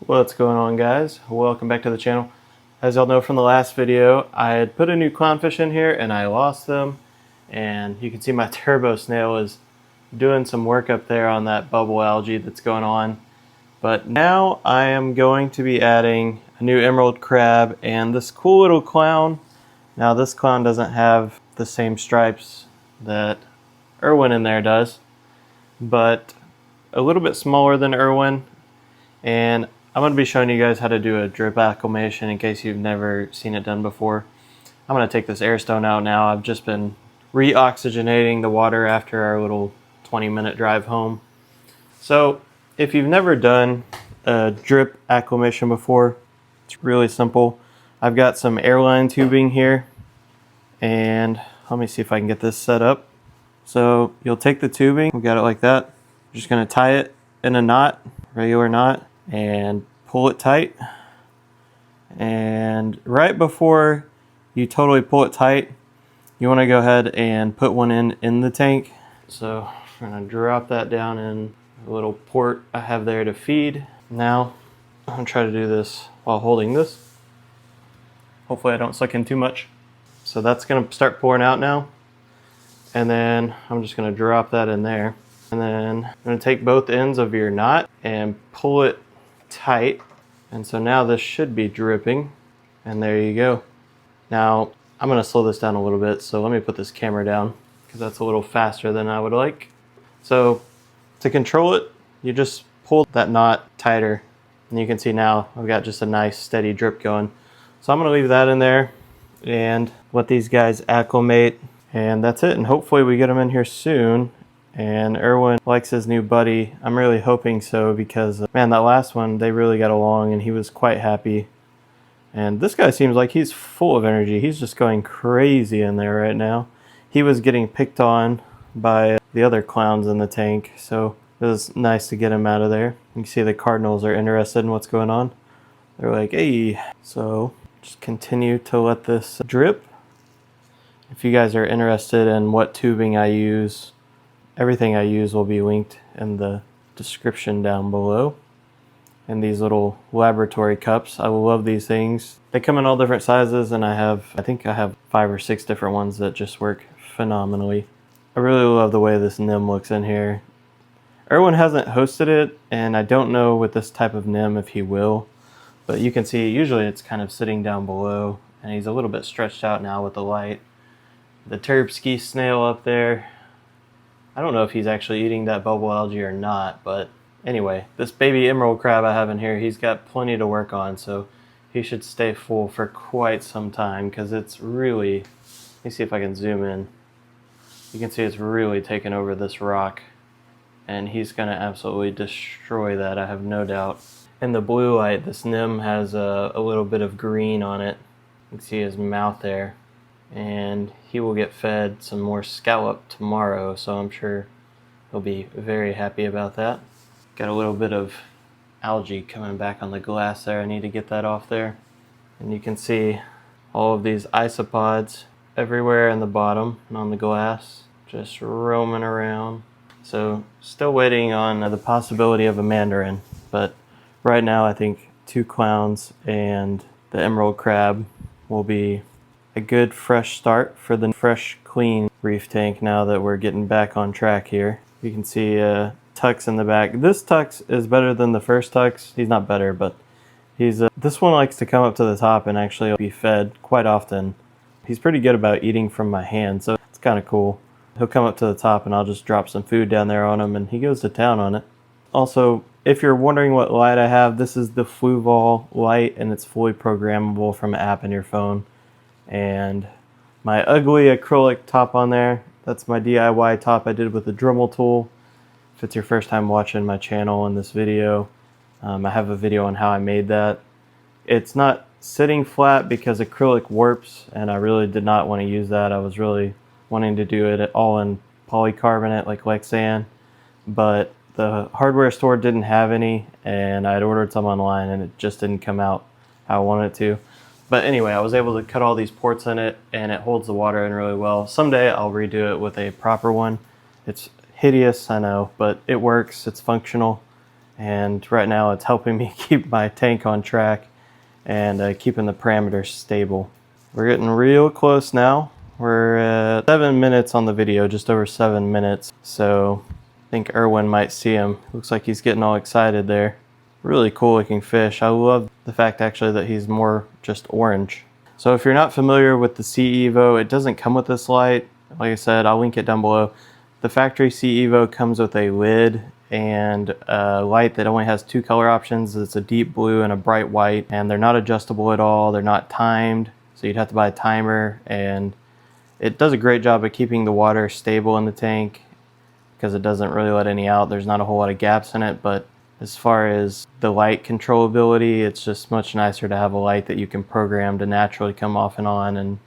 What's going on, guys? Welcome back to the channel. As y'all know from the last video, I had put a new clownfish in here and I lost them, and you can see my turbo snail is doing some work up there on that bubble algae that's going on. But now I am going to be adding a new emerald crab and this cool little clown. Now this clown doesn't have the same stripes that Irwin in there does, but a little bit smaller than Irwin. And I'm going to be showing you guys how to do a drip acclimation in case you've never seen it done before. I'm going to take this air stone out now. I've just been re-oxygenating the water after our little 20-minute drive home. So if you've never done a drip acclimation before, it's really simple. I've got some airline tubing here, and let me see if I can get this set up. So you'll take the tubing, we've got it like that. You're just going to tie it in a knot, regular knot, and pull it tight. And right before you totally pull it tight, you want to go ahead and put one in the tank. So I'm going to drop that down in a little port I have there to feed. Now I'm going to try to do this while holding this. Hopefully I don't suck in too much. So that's going to start pouring out now, and then I'm just going to drop that in there. And then I'm going to take both ends of your knot and pull it tight. And so now this should be dripping, and there you go. Now I'm going to slow this down a little bit, so let me put this camera down because that's a little faster than I would like. So to control it, you just pull that knot tighter, and you can see now I've got just a nice steady drip going. So I'm going to leave that in there and let these guys acclimate, and that's it. And hopefully we get them in here soon. And Irwin likes his new buddy. I'm really hoping so, because man, that last one, they really got along and he was quite happy. And this guy seems like he's full of energy. He's just going crazy in there right now. He was getting picked on by the other clowns in the tank, so it was nice to get him out of there. You can see the cardinals are interested in what's going on. They're like, hey. So just continue to let this drip. If you guys are interested in what tubing I use, everything I use will be linked in the description down below. And these little laboratory cups, I love these things. They come in all different sizes, and I think I have 5 or 6 different ones that just work phenomenally. I really love the way this nymph looks in here. Irwin hasn't hosted it, and I don't know with this type of nymph if he will. But you can see usually it's kind of sitting down below, and he's a little bit stretched out now with the light. The Terpsky snail up there, I don't know if he's actually eating that bubble algae or not, but anyway, this baby emerald crab I have in here, he's got plenty to work on, so he should stay full for quite some time, because it's really, let me see if I can zoom in. You can see it's really taken over this rock, and he's going to absolutely destroy that, I have no doubt. In the blue light, this nymph has a little bit of green on it. You can see his mouth there. And he will get fed some more scallop tomorrow, so I'm sure he'll be very happy about that. Got a little bit of algae coming back on the glass there. I need to get that off there. And you can see all of these isopods everywhere in the bottom and on the glass, just roaming around. So still waiting on the possibility of a mandarin, but right now I think 2 clowns and the emerald crab will be a good fresh start for the fresh, clean reef tank now that we're getting back on track here. You can see Tux in the back. This Tux is better than the first Tux. He's not better, but he's this one likes to come up to the top and actually be fed quite often. He's pretty good about eating from my hand, so it's kind of cool. He'll come up to the top and I'll just drop some food down there on him, and he goes to town on it. Also, if you're wondering what light I have, this is the Fluval light, and it's fully programmable from an app in your phone. And my ugly acrylic top on there, that's my DIY top I did with the Dremel tool. If it's your first time watching my channel in this video, I have a video on how I made that. It's not sitting flat because acrylic warps, and I really did not want to use that. I was really wanting to do it all in polycarbonate like Lexan, but the hardware store didn't have any, and I'd ordered some online and it just didn't come out how I wanted it to. But anyway, I was able to cut all these ports in it, and it holds the water in really well. Someday I'll redo it with a proper one. It's hideous, I know, but it works, it's functional, and right now it's helping me keep my tank on track and keeping the parameters stable. We're getting real close now. We're at 7 minutes on the video, just over 7 minutes. So I think Erwin might see him. Looks like he's getting all excited there. Really cool looking fish. I love the fact actually that he's more just orange. So if you're not familiar with the Sea Evo, it doesn't come with this light. Like I said, I'll link it down below. The factory Sea Evo comes with a lid and a light that only has 2 color options. It's a deep blue and a bright white, and they're not adjustable at all. They're not timed, so you'd have to buy a timer, and it does a great job of keeping the water stable in the tank because it doesn't really let any out. There's not a whole lot of gaps in it, but as far as the light controllability, it's just much nicer to have a light that you can program to naturally come off and on and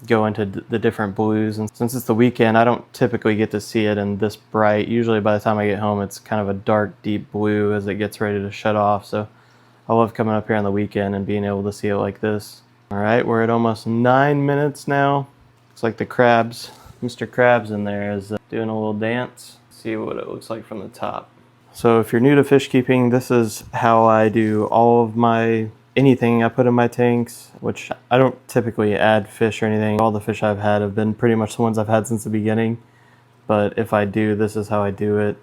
go into the different blues. And since it's the weekend, I don't typically get to see it in this bright. Usually by the time I get home, it's kind of a dark, deep blue as it gets ready to shut off. So I love coming up here on the weekend and being able to see it like this. All right, we're at almost 9 minutes now. Looks like the crabs, Mr. Krabs in there is doing a little dance. See what it looks like from the top. So if you're new to fish keeping, this is how I do all of anything I put in my tanks, which I don't typically add fish or anything. All the fish I've had have been pretty much the ones I've had since the beginning. But if I do, this is how I do it.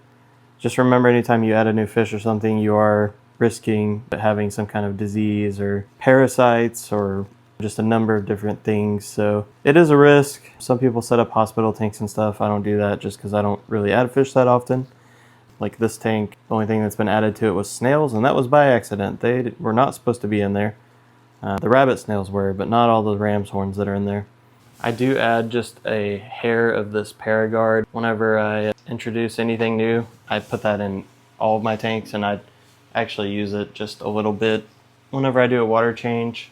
Just remember, anytime you add a new fish or something, you are risking having some kind of disease or parasites or just a number of different things. So it is a risk. Some people set up hospital tanks and stuff. I don't do that just because I don't really add fish that often. Like this tank, the only thing that's been added to it was snails, and that was by accident. They were not supposed to be in there. The rabbit snails were, but not all the ram's horns that are in there. I do add just a hair of this Paragard. Whenever I introduce anything new, I put that in all of my tanks, and I actually use it just a little bit whenever I do a water change,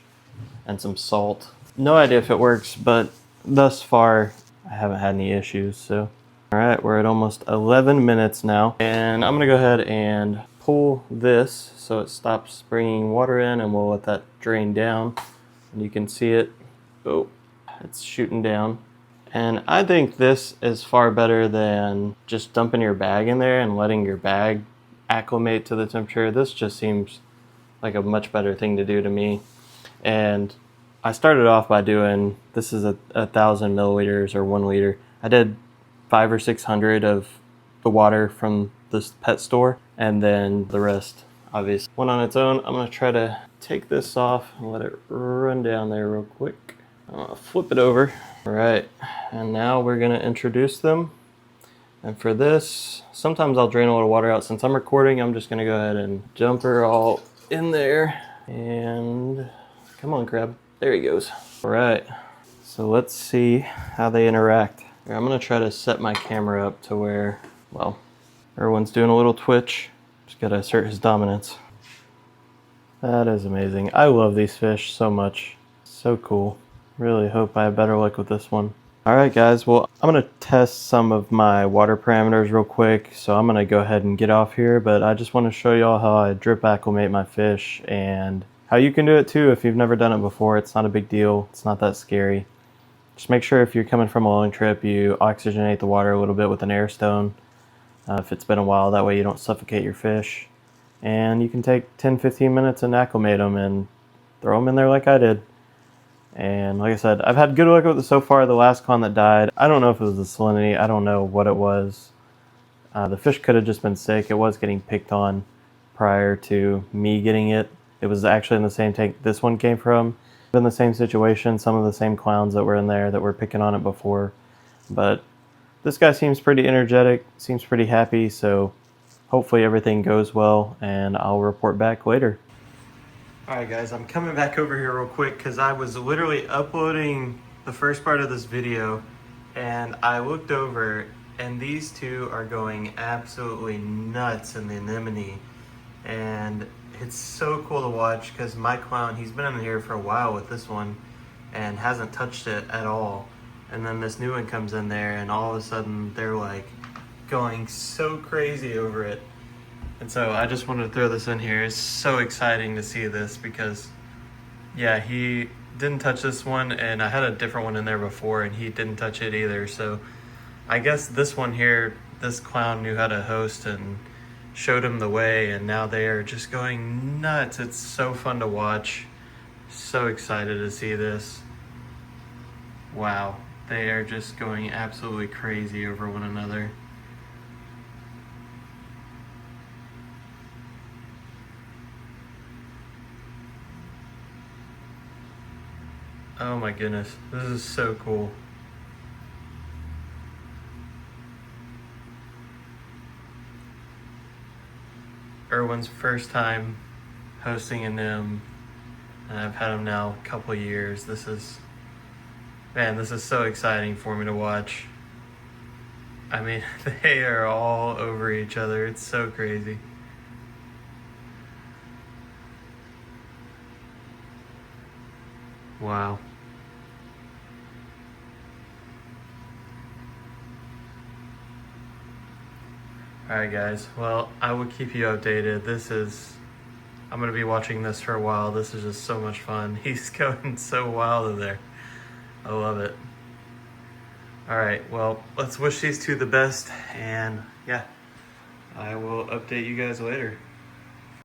and some salt. No idea if it works, but thus far I haven't had any issues. So all right, we're at almost 11 minutes now, and I'm gonna go ahead and pull this so it stops bringing water in, and we'll let that drain down. And you can see it. Oh, it's shooting down. And I think this is far better than just dumping your bag in there and letting your bag acclimate to the temperature. This just seems like a much better thing to do to me. And I started off by doing, this is 1,000 milliliters or 1 liter. I did 500 or 600 of the water from this pet store, and then the rest obviously went on its own. I'm gonna try to take this off and let it run down there real quick. I'm gonna flip it over. All right, and now we're gonna introduce them. And for this, sometimes I'll drain a little water out. Since I'm recording, I'm just gonna go ahead and dump her all in there. And come on, crab. There he goes. All right, so let's see how they interact. Here, I'm gonna try to set my camera up to where, well, everyone's doing a little twitch. Just gotta assert his dominance. That is amazing. I love these fish so much. So cool. Really hope I have better luck with this one. All right, guys, well, I'm gonna test some of my water parameters real quick. So I'm gonna go ahead and get off here, but I just wanna show y'all how I drip acclimate my fish and how you can do it too if you've never done it before. It's not a big deal. It's not that scary. Just make sure if you're coming from a long trip, you oxygenate the water a little bit with an air stone if it's been a while. That way you don't suffocate your fish. And you can take 10-15 minutes and acclimate them and throw them in there like I did. And like I said, I've had good luck with it so far. The last clown that died, I don't know if it was the salinity. I don't know what it was. The fish could have just been sick. It was getting picked on prior to me getting it. It was actually in the same tank this one came from. In the same situation, some of the same clowns that were in there that were picking on it before. But this guy seems pretty energetic, seems pretty happy, so hopefully everything goes well, and I'll report back later. Alright guys, I'm coming back over here real quick because I was literally uploading the first part of this video, and I looked over and these two are going absolutely nuts in the anemone. And it's so cool to watch because my clown, he's been in here for a while with this one and hasn't touched it at all. And then this new one comes in there and all of a sudden they're like going so crazy over it. And so I just wanted to throw this in here. It's so exciting to see this because, yeah, he didn't touch this one, and I had a different one in there before and he didn't touch it either. So I guess this one here, this clown knew how to host and showed them the way, and now they are just going nuts. It's so fun to watch. So excited to see this. Wow, they are just going absolutely crazy over one another. Oh my goodness, this is so cool. Erwin's first time hosting a NIM, and I've had him now a couple years. This is so exciting for me to watch. I mean, they are all over each other. It's so crazy. Wow. Alright guys, well, I will keep you updated. I'm going to be watching this for a while. This is just so much fun. He's going so wild in there. I love it. Alright, well, let's wish these two the best, and yeah, I will update you guys later.